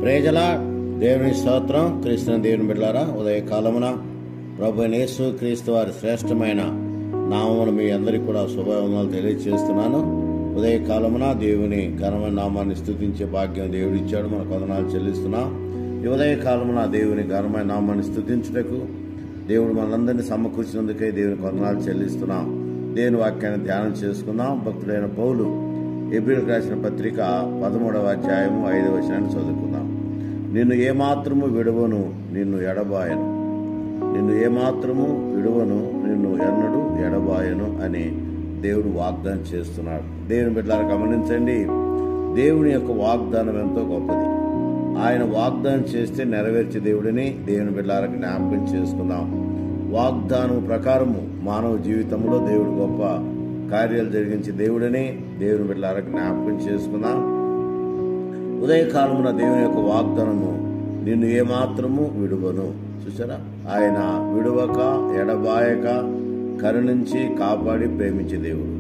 ప్రేజలా దేవుని స్తోత్రం. క్రీస్తు దేవుని బిడ్డలారా, ఉదయకాలమున ప్రభువైన యేసు క్రీస్తు వారి శ్రేష్టమైన నామమును మీ అందరికీ కూడా శుభవందనాలు తెలియజేస్తున్నాను. ఉదయకాలమున దేవుని ఘనమైన నామాన్ని స్తుతించే భాగ్యం దేవుడు ఇచ్చాడు. మనకు వందనాలు చెల్లిస్తున్నాం. ఈ ఉదయకాలమున దేవుని ఘనమైన నామాన్ని స్తుతించుటకు దేవుడు మనందరినీ సమకూర్చినందుకే దేవునికి వందనాలు చెల్లిస్తున్నాం. దేవుని వాక్యాన్ని ధ్యానం చేసుకుందాం. భక్తుడైన పౌలు హెబ్రీయులకు రాసిన పత్రిక 13వ అధ్యాయము 5వ వచనాన్ని చదువుకుందాం. నిన్ను ఏమాత్రము విడువను, నిన్ను ఎడబాయను. నిన్ను ఏమాత్రము విడువను, నిన్ను ఎన్నడూ ఎడబాయను అని దేవుడు వాగ్దానం చేస్తున్నాడు. దేవుని బిడ్డలారా గమనించండి, దేవుని యొక్క వాగ్దానం ఎంతో గొప్పది. ఆయన వాగ్దానం చేస్తే నెరవేర్చే దేవుడిని దేవుని బిడ్డలారా జ్ఞాపకం చేసుకుందాం. వాగ్దానం ప్రకారము మానవ జీవితంలో దేవుడు గొప్ప కార్యాలు జరిగించే దేవుడిని దేవుని బిడ్డలారా జ్ఞాపకం చేసుకుందాం. ఉదయకాలమున దేవుని యొక్క వాగ్దానము, నిన్ను ఏమాత్రము విడువను. చూసారా, ఆయన విడువక ఎడబాయక కరుణించి కాపాడి ప్రేమించే దేవుడు.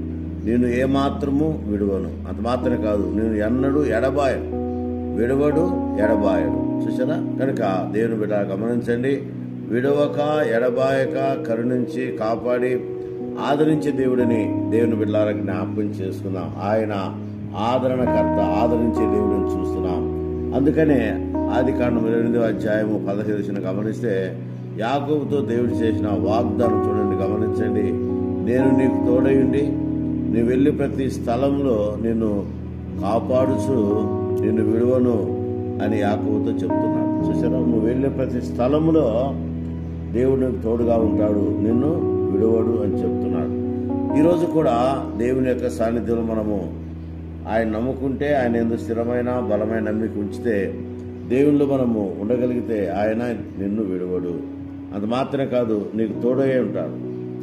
నిన్ను ఏమాత్రము విడువను, అంత మాత్రమే కాదు, నేను ఎన్నడూ ఎడబాయను. విడువడు, ఎడబాయడు. చూసారా, కనుక దేవుని బిడ్డ గమనించండి, విడువక ఎడబాయక కరుణించి కాపాడి ఆదరించే దేవుడిని దేవుని బిడ్డలారా జ్ఞాపకం చేసుకుందాం. ఆయన ఆదరణకర్త, ఆదరించే దేవుడిని చూస్తున్నాం. అందుకనే ఆదికాండం 8వ అధ్యాయము 15వ వచనం గమనిస్తే యాకోబుతో దేవుడు చేసిన వాగ్దానం చూడండి, గమనించండి. నేను నీకు తోడయుండి నీ వెళ్ళి ప్రతి స్థలంలో నిన్ను కాపాడుచు నిన్ను విడువను అని యాకోబుతో చెప్తున్నాడు. చూసారా, నువ్వు వెళ్ళే ప్రతి స్థలంలో దేవుడు నీకు తోడుగా ఉంటాడు, నిన్ను విడువడు అని చెప్తున్నాడు. ఈరోజు కూడా దేవుని యొక్క సాన్నిధ్యంలో మనము ఆయన నమ్ముకుంటే, ఆయన ఎందు స్థిరమైన బలమైన నమ్మిక ఉంచితే, దేవుళ్ళు మనము ఉండగలిగితే ఆయన నిన్ను విడువడు. అంత మాత్రమే కాదు, నీకు తోడయ్యే ఉంటాడు.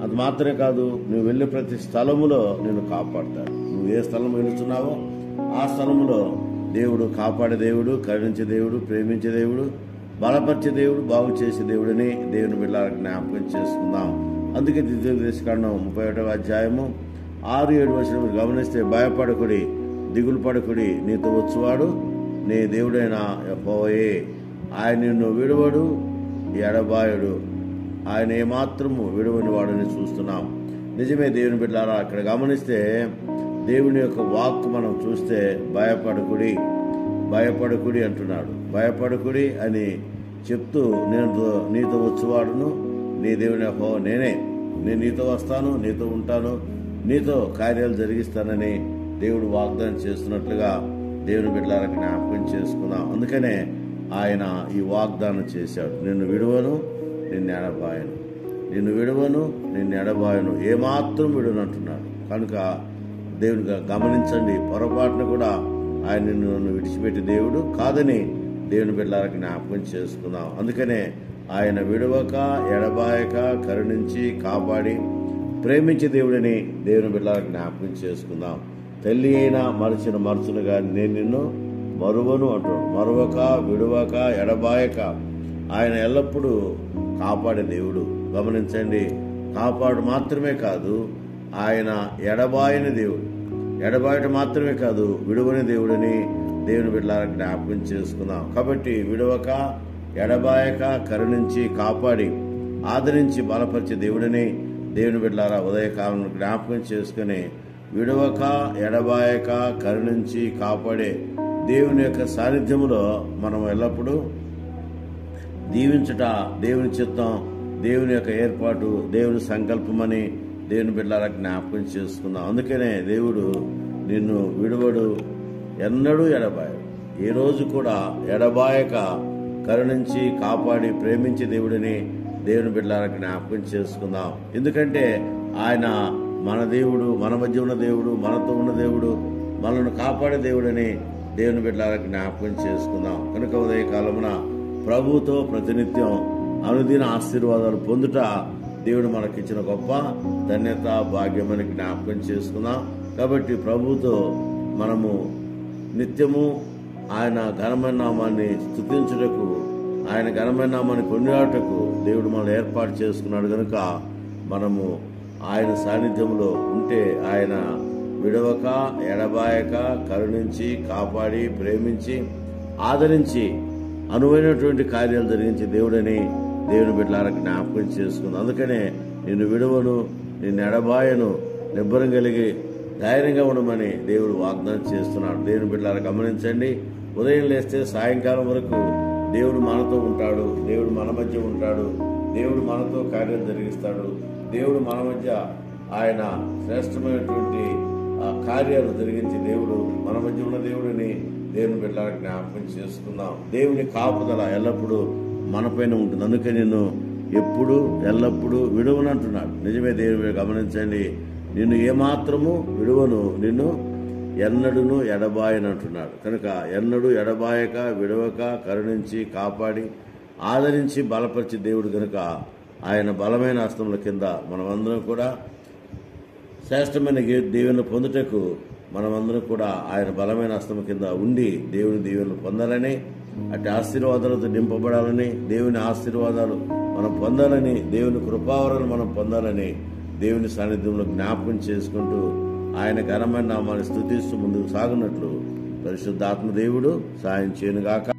అంత మాత్రమే కాదు, నువ్వు వెళ్ళే ప్రతి స్థలములో నిన్ను కాపాడతాడు. నువ్వు ఏ స్థలం వెళుతున్నావో ఆ స్థలములో దేవుడు కాపాడే దేవుడు, కరుణించే దేవుడు, ప్రేమించే దేవుడు, బలపరిచే దేవుడు, బాగు చేసే దేవుడిని దేవుని బిడ్డలారా జ్ఞాపకం చేసుకుందాం. అందుకే ద్వితీయోపదేశకాండం 31వ అధ్యాయము 6-7 వచనం గమనిస్తే, భయపడకుడి, దిగులు పడకుడి, నీతో వచ్చువాడు నీ దేవుడైన యెహోవాయే. ఆయన నిన్ను విడువడు, ఎడబాయడు. ఆయన ఏమాత్రము విడువని వాడని చూస్తున్నాం. నిజమే దేవుని బిడ్డలారా, అక్కడ గమనిస్తే దేవుని యొక్క వాక్కు మనం చూస్తే భయపడకుడి, భయపడకుడి అంటున్నాడు. భయపడకుడి అని చెప్తూ, నేను నీతో వచ్చువాడును నీ దేవుని యెహోవా నేనే, నేను నీతో వస్తాను, నీతో ఉంటాను, నీతో కార్యాలు జరిగిస్తానని దేవుడు వాగ్దానం చేస్తున్నట్లుగా దేవుని బిడ్డలారా జ్ఞాపకం చేసుకుందాం. అందుకనే ఆయన ఈ వాగ్దానం చేశాడు, నిన్ను విడువను, నిన్ను ఎడబాయను. నిన్ను విడువను, నిన్ను ఎడబాయను, ఏమాత్రం విడువను అంటున్నాడు. కనుక దేవుని గమనించండి, పొరపాటును కూడా ఆయన నిన్ను విడిచిపెట్టే దేవుడు కాదని దేవుని బిడ్డలారా జ్ఞాపకం చేసుకుందాం. అందుకనే ఆయన విడువక ఎడబాయక కరుణించి కాపాడి ప్రేమించే దేవుడిని దేవుని బిడ్డలారా జ్ఞాపకం చేసుకుందాం. తల్లి అయినా మరచిన మరచునుగా నేను నిన్ను మరువను అంటాడు. మరువక విడువక ఎడబాయక ఆయన ఎల్లప్పుడూ కాపాడే దేవుడు. గమనించండి, కాపాడు మాత్రమే కాదు, ఆయన ఎడబాయని దేవుడు. ఎడబాయట మాత్రమే కాదు, విడువని దేవుడిని దేవుని బిడ్డలారా జ్ఞాపకం చేసుకుందాం. కాబట్టి విడువక ఎడబాయక కరుణించి కాపాడి ఆదరించి బలపరిచే దేవుడిని దేవుని బిడ్డలారా ఉదయకాలం జ్ఞాపకం చేసుకుని, విడువక ఎడబాయక కరుణించి కాపాడే దేవుని యొక్క సాన్నిధ్యములో మనం ఎల్లప్పుడూ దీవించుట దేవుని చిత్తం, దేవుని యొక్క ఏర్పాటు, దేవుని సంకల్పమని దేవుని బిడ్డలారా జ్ఞాపకం చేసుకుందాం. అందుకనే దేవుడు నిన్ను విడువడు, ఎన్నడూ ఎడబాయడు. ఏ రోజు కూడా ఎడబాయక కరుణించి కాపాడి ప్రేమించే దేవుడిని దేవుని బిడ్డలారా జ్ఞాపకం చేసుకుందాం. ఎందుకంటే ఆయన మన దేవుడు, మన మధ్య ఉన్న దేవుడు, మనతో ఉన్న దేవుడు, మనల్ని కాపాడే దేవుడిని దేవుని బిడ్డలారా జ్ఞాపకం చేసుకుందాం. కనుక ఉదయకాలమున ప్రభువుతో ప్రతినిత్యం అనుదిన ఆశీర్వాదాలు పొందుట దేవుడు మనకిచ్చిన గొప్ప ధన్యత, భాగ్యమని జ్ఞాపకం చేసుకుందాం. కాబట్టి ప్రభువుతో మనము నిత్యము ఆయన ఘనమైన నామాన్ని స్తుతించుటకు, ఆయన ఘనమైన నామాన్ని కొనియాడుటకు దేవుడు మనల్ని ఏర్పాటు చేసుకున్నాడు. కనుక మనము ఆయన సాన్నిధ్యంలో ఉంటే ఆయన విడవక ఎడబాయక కరుణించి కాపాడి ప్రేమించి ఆదరించి అనువైనటువంటి కార్యాలు జరిగించే దేవుడని దేవుని బిడ్డలారా జ్ఞాపకం చేసుకుంది. అందుకనే నిన్ను విడువను, నిన్ను ఎడబాయను, నిబ్బరం కలిగి ధైర్యంగా ఉండమని దేవుడు వాగ్దానం చేస్తున్నాడు. దేవుని బిడ్డలారా గమనించండి, ఉదయం లేస్తే సాయంకాలం వరకు దేవుడు మనతో ఉంటాడు, దేవుడు మన మధ్య ఉంటాడు, దేవుడు మనతో కార్యం జరిగిస్తాడు. దేవుడు మన మధ్య ఆయన శ్రేష్టమైనటువంటి కార్యాలు జరిగించి దేవుడు మన మధ్య ఉన్న దేవుడిని దేవుని బిడ్డలారా జ్ఞాపకం చేసుకుందాం. దేవుని కాపుదల ఎల్లప్పుడూ మనపైన ఉంటుంది. అందుకే నిన్ను ఎప్పుడు ఎల్లప్పుడూ విడువనంటున్నాడు. నిజమే దేవుని గమనించండి, నిన్ను ఏమాత్రము విడువను, నిన్ను ఎన్నడూను ఎడబాయనంటున్నాడు. కనుక ఎన్నడూ ఎడబాయక విడవక కరుణించి కాపాడి ఆదరించి బలపరిచి దేవుడు కనుక ఆయన బలమైన హస్తముల కింద మనమందరం కూడా శ్రేష్టమైన దీవెనలు పొందుటకు మనమందరం కూడా ఆయన బలమైన హస్తము కింద ఉండి దేవుని దీవెనలు పొందాలని, అటు ఆశీర్వాదాలతో నింపబడాలని, దేవుని ఆశీర్వాదాలు మనం పొందాలని, దేవుని కృపావరాలు మనం పొందాలని దేవుని సాన్నిధ్యంలో జ్ఞాపకం చేసుకుంటూ ఆయన ఘనమైన నామాన్ని స్తుతిస్తూ ముందుకు సాగునట్లు పరిశుద్ధాత్మ దేవుడు సాయం చేయనుగాక.